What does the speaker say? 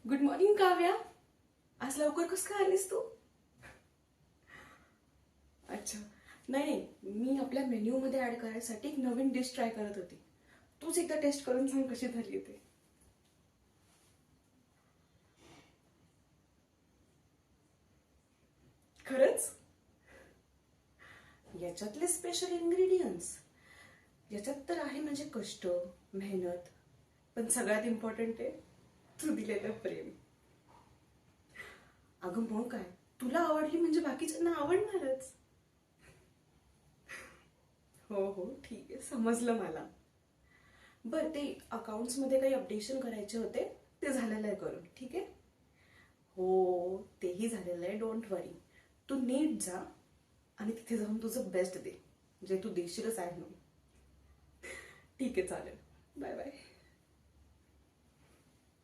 Good morning Kavya. आज लवकर कस काय आलीस तू? अच्छा. नाही, मी आपल्या मेन्यू मध्ये ऍड करायसाठी एक नवीन डिश ट्राय करत होती. तूच एकदा टेस्ट करून सांग कशी झाली ते. खरंच? याच्यातले स्पेशल इन्ग्रेडियंट्स याच्यात तर आहे म्हणजे कष्ट, मेहनत, पण सगळ्यात इम्पॉर्टंट आहे तू दिलेलं प्रेम. अगं मग काय, तुला आवडली म्हणजे बाकीच्यांना आवडणारच. हो हो, ठीक आहे, समजलं मला. बरं, ते अकाउंट्स मध्ये काही अपडेशन करायचे होते, ते झालेलं आहे करून. ठीक आहे. हो, तेही झालेलं आहे. डोंट वरी. तू नीट जा आणि तिथे जाऊन तुझं बेस्ट दे, जे तू देशीलच आहे म्हणून. ठीक आहे, चालेल. Bye bye.